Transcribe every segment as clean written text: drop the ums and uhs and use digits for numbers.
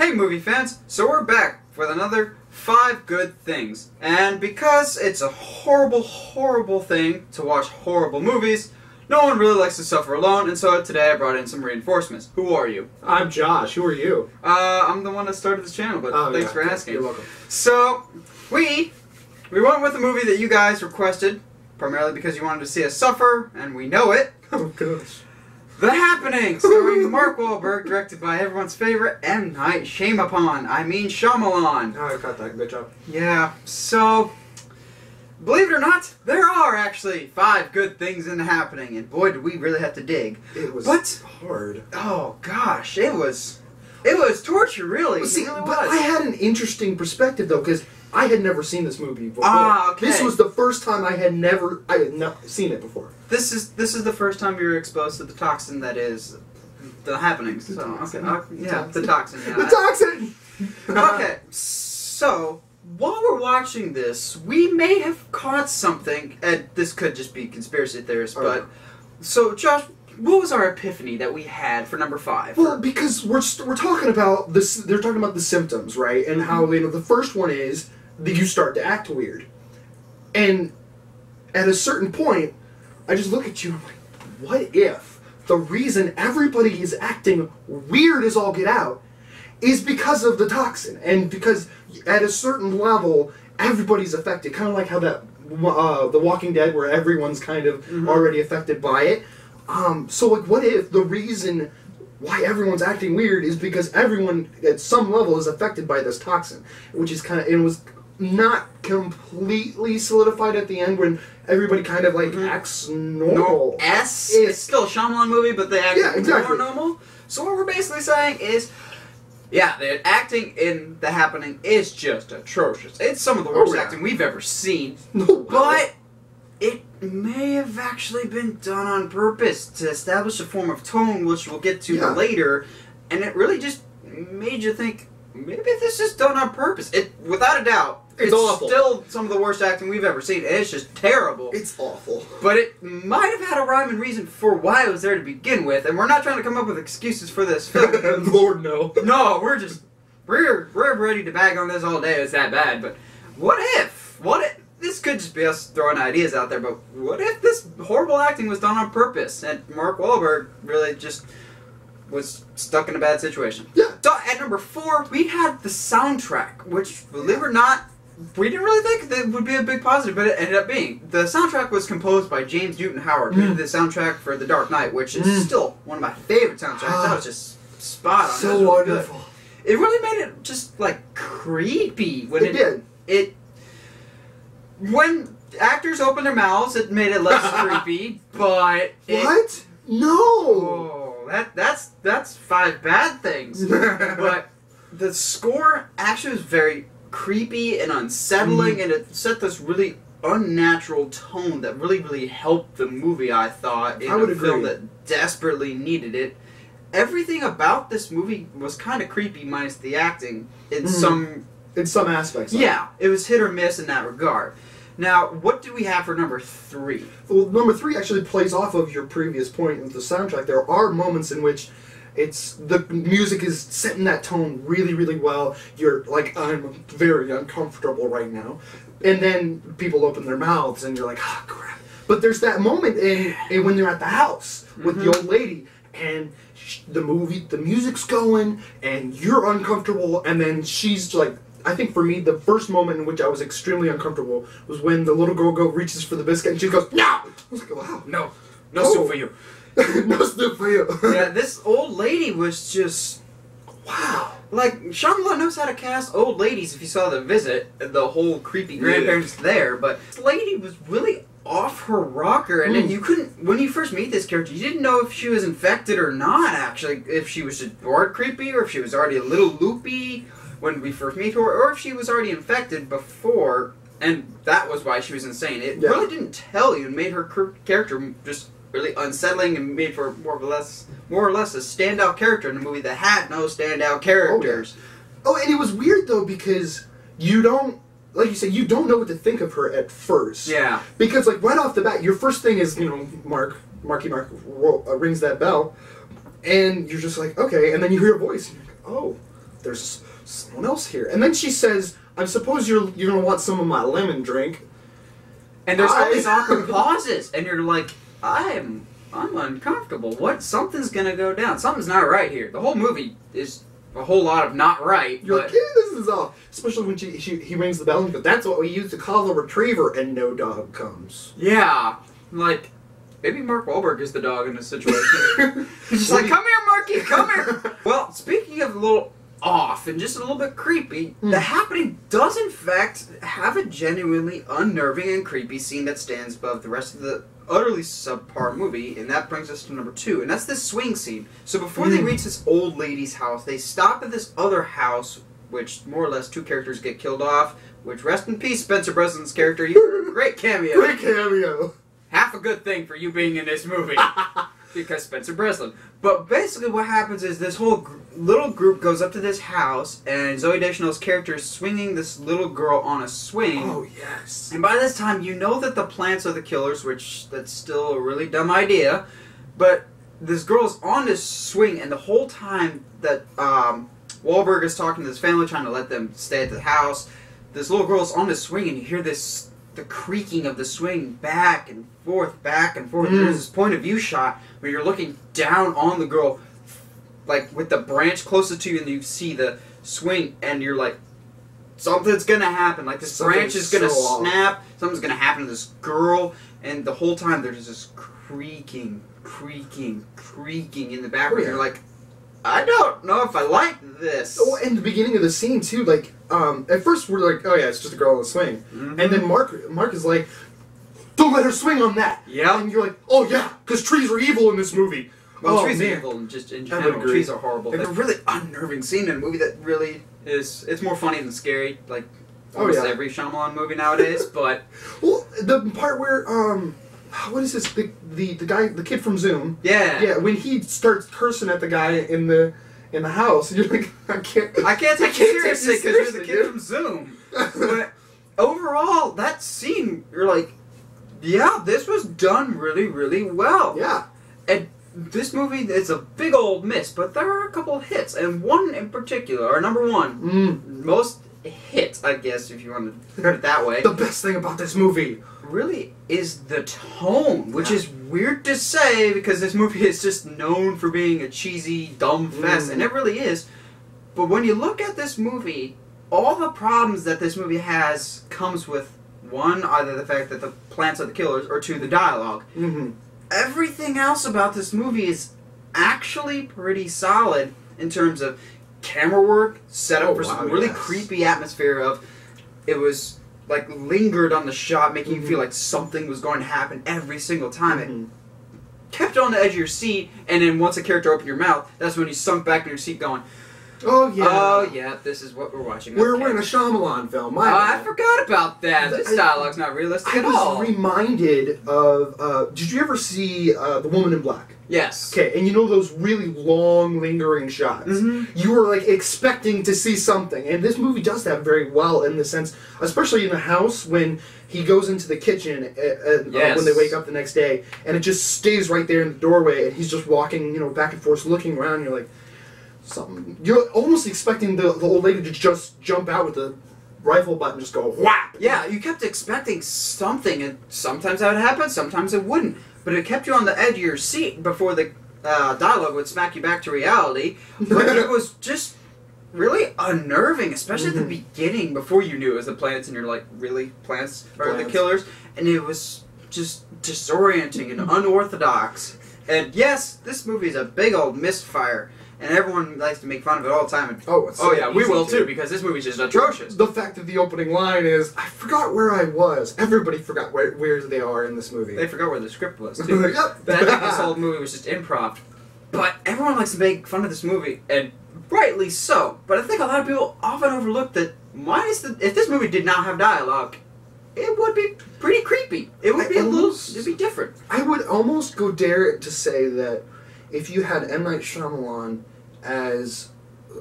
Hey movie fans, so we're back with another 5 good things. And because it's a horrible, horrible thing to watch horrible movies, no one really likes to suffer alone, and so today I brought in some reinforcements. Who are you? I'm Josh. Who are you? I'm the one that started this channel, but thanks for asking. You're welcome. So, we went with a movie that you guys requested, primarily because you wanted to see us suffer, and we know it. Oh gosh. The Happening, starring Mark Wahlberg, directed by everyone's favorite M. Night Shyamalan. Shyamalan. Oh, I got that. Good job. Yeah, so, believe it or not, there are actually 5 good things in The Happening, and boy, did we really have to dig. It was hard. Oh gosh, it was torture, really. See, it really but was. I had an interesting perspective though, because I had never seen this movie before. Ah, okay. This was the first time I had not seen it before. This is the first time you're exposed to the toxin that is The Happening. So, toxin. the toxin. Yeah. The toxin. Okay, so while we're watching this, we may have caught something, and this could just be conspiracy theorists, but so Josh, what was our epiphany that we had for number 5? Well, because we're talking about this. They're talking about the symptoms, right? And how the first one is that you start to act weird, and at a certain point, I just look at you and I'm like, what if the reason everybody is acting weird as all get out is because of the toxin, and because at a certain level everybody's affected, kind of like how that The Walking Dead, where everyone's kind of already affected by it. So like, what if the reason why everyone's acting weird is because everyone at some level is affected by this toxin, which is kind of, it was not completely solidified at the end when everybody kind of like acts normal. It's still a Shyamalan movie, but they act more normal. So what we're basically saying is, yeah, the acting in The Happening is just atrocious. It's some of the worst acting we've ever seen. But it may have actually been done on purpose to establish a form of tone, which we'll get to later, and it really just made you think, maybe this is done on purpose. It, without a doubt, it's awful. Still some of the worst acting we've ever seen, and it's just terrible. It's awful. But it might have had a rhyme and reason for why it was there to begin with, and we're not trying to come up with excuses for this film. Lord, no. No, we're ready to bag on this all day. It's that bad. But what if this could just be us throwing ideas out there, but what if this horrible acting was done on purpose, and Mark Wahlberg really just was stuck in a bad situation? Yeah. So at number 4, we had the soundtrack, which, believe it or not, we didn't really think that would be a big positive, but it ended up being. The soundtrack was composed by James Newton Howard, who did the soundtrack for The Dark Knight, which is still one of my favorite soundtracks. That was just spot on. So wonderful. Good. It really made it just, like, creepy. When it did. When actors opened their mouths, it made it less creepy, but what? No! Oh, that's 5 bad things. But the score actually was very creepy and unsettling, and it set this really unnatural tone that really, really helped the movie, I thought, in a film that desperately needed it. Everything about this movie was kind of creepy, minus the acting, in some aspects. Yeah, it was hit or miss in that regard. Now, what do we have for number 3? Well, number 3 actually plays off of your previous point with the soundtrack. There are moments in which the music is setting that tone really, really well. You're like, I'm very uncomfortable right now. And then people open their mouths and you're like, ah, crap. But there's that moment when they're at the house with the old lady, and the music's going, and you're uncomfortable, and then she's like, I think for me, the first moment in which I was extremely uncomfortable was when the little girl reaches for the biscuit and she goes, no! I was like, wow. No soup for you. No soup for you. Yeah, this old lady was just, wow. Like, Shyamalan knows how to cast old ladies. If you saw The Visit, the whole creepy grandparents there, but this lady was really off her rocker, and then you couldn't, when you first meet this character, you didn't know if she was infected or not, actually, if she was just bored creepy, or if she was already a little loopy when we first meet her, or if she was already infected before, and that was why she was insane. It really didn't tell you, and made her character just really unsettling, and made for more or less a standout character in a movie that had no standout characters. Oh, and it was weird though, because you don't, like you said, you don't know what to think of her at first. Yeah. Because like right off the bat, your first thing is, Marky Mark rings that bell, and you're just like, okay, and then you hear a voice, and you're like, oh, there's someone else here. And then she says, I suppose you're gonna want some of my lemon drink. And there's all these awkward pauses, and you're like, I'm uncomfortable. Something's gonna go down. Something's not right here. The whole movie is a whole lot of not right. You're like, yeah, this is off. Especially when he rings the bell and goes, that's what we used to call a retriever, and no dog comes. Yeah. Like, maybe Mark Wahlberg is the dog in this situation. He's just like, come here, Marky, come here. Well, speaking of a little off and just a little bit creepy, The Happening does in fact have a genuinely unnerving and creepy scene that stands above the rest of the utterly subpar movie, and that brings us to number 2, and that's this swing scene. So before they reach this old lady's house, they stop at this other house, which more or less 2 characters get killed off, which, rest in peace, Spencer Breslin's character, you were a great cameo. Great cameo. Half a good thing for you being in this movie. Because Spencer Breslin. But basically what happens is this whole little group goes up to this house, and Zooey Deschanel's character is swinging this little girl on a swing. Oh, yes. And by this time, you know that the plants are the killers, which that's still a really dumb idea. But this girl's on this swing, and the whole time that Wahlberg is talking to this family, trying to let them stay at the house, this little girl's on this swing, and you hear the creaking of the swing back and forth, back and forth. There's this point of view shot where you're looking down on the girl, like with the branch closest to you, and you see the swing, and you're like, something's gonna happen. Like this branch is gonna snap. Something's gonna happen to this girl, and the whole time there's this creaking in the background. You're like, I don't know if I like this. Oh, and the beginning of the scene too, like, at first we're like, oh yeah, it's just a girl on a swing. And then Mark is like, don't let her swing on that. Yeah. And you're like, oh yeah, because trees are evil in this movie. Well, trees are evil, and just in general, trees are horrible. It's a really unnerving scene in a movie that really is, it's more funny than scary, like almost every Shyamalan movie nowadays, but... Well, the part where, what is this, the guy, the kid from Zoom. Yeah. Yeah, when he starts cursing at the guy in the house, and you're like, I can't take you seriously because you're the kid from Zoom. But overall, that scene, you're like, yeah, this was done really, really well. Yeah. And this movie, it's a big old miss, but there are a couple of hits, and one in particular, or number 1, most hit, I guess, if you want to put it that way. The best thing about this movie really is the tone, which is weird to say because this movie is just known for being a cheesy, dumb fest, and it really is. But when you look at this movie, all the problems that this movie has comes with, 1, either the fact that the plants are the killers, or 2, the dialogue. Everything else about this movie is actually pretty solid in terms of camera work, set up for some really creepy atmosphere of, it was like lingered on the shot, making you feel like something was going to happen every single time. It kept you on the edge of your seat, and then once a character opened your mouth, that's when you sunk back in your seat going, oh yeah, this is what we're watching. We're in a Shyamalan film. I forgot about that. This dialogue's not realistic at all. I was reminded of, did you ever see The Woman in Black? Yes. Okay, and you know those really long, lingering shots? You were, like, expecting to see something, and this movie does that very well in the sense, especially in the house, when he goes into the kitchen when they wake up the next day, and it just stays right there in the doorway, and he's just walking, you know, back and forth, looking around, and you're like, something. You're almost expecting the old lady to just jump out with the rifle butt and just go whap. Yeah, you kept expecting something, and sometimes that would happen, sometimes it wouldn't. But it kept you on the edge of your seat before the dialogue would smack you back to reality. But it was just really unnerving, especially at the beginning, before you knew it was the plants, and you're like, really? Plants are the killers? And it was just disorienting and unorthodox. And yes, this movie is a big old misfire. And everyone likes to make fun of it all the time. And, so yeah, we will too, because this movie's just atrocious. The fact that the opening line is, I forgot where I was. Everybody forgot where they are in this movie. They forgot where the script was, too. Yep. I think this whole movie was just improv. But everyone likes to make fun of this movie, and rightly so. But I think a lot of people often overlook that if this movie did not have dialogue, it would be pretty creepy. It would it'd be different. I would almost go dare to say that if you had M. Night Shyamalan as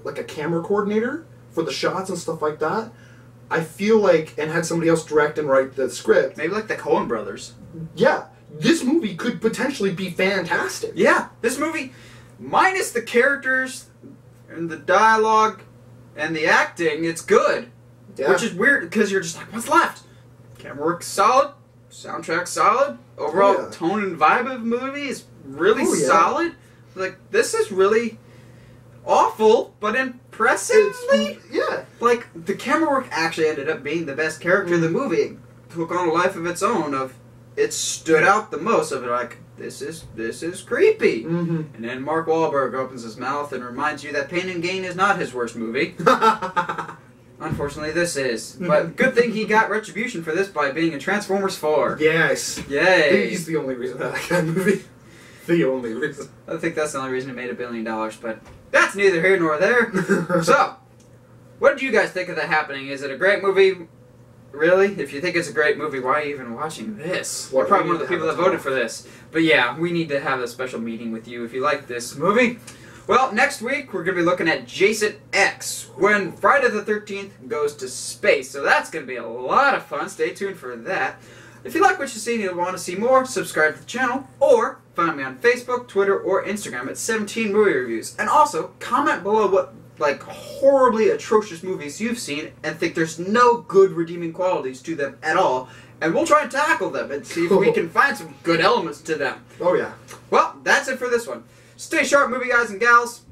like a camera coordinator for the shots and stuff like that, I feel like, and had somebody else direct and write the script. Maybe like the Coen brothers. Yeah, this movie could potentially be fantastic. Yeah, this movie, minus the characters and the dialogue, and the acting, it's good. Yeah. Which is weird because you're just like, what's left? Camera work's solid, soundtrack's solid, overall tone and vibe of the movie is really solid. Like, this is really awful, but impressively. Like, the camera work actually ended up being the best character in the movie. It took on a life of its own. It stood out the most of it. Like, this is creepy. And then Mark Wahlberg opens his mouth and reminds you that Pain and Gain is not his worst movie. Unfortunately, this is. But good thing he got retribution for this by being in Transformers 4. Yes. Yay. I think he's the only reason I like that movie. The only reason. I think that's the only reason it made $1 billion, but that's neither here nor there. So, what did you guys think of The Happening? Is it a great movie? Really? If you think it's a great movie, why are you even watching this? You're probably one of the people that voted for this. But yeah, we need to have a special meeting with you if you like this movie. Well, next week we're going to be looking at Jason X, when Friday the 13th goes to space. So that's going to be a lot of fun. Stay tuned for that. If you like what you see and you want to see more, subscribe to the channel, or find me on Facebook, Twitter, or Instagram at 17 Movie Reviews. And also, comment below what, like, horribly atrocious movies you've seen and think there's no good redeeming qualities to them at all. And we'll try and tackle them and see if we can find some good elements to them. Oh, yeah. Well, that's it for this one. Stay sharp, movie guys and gals.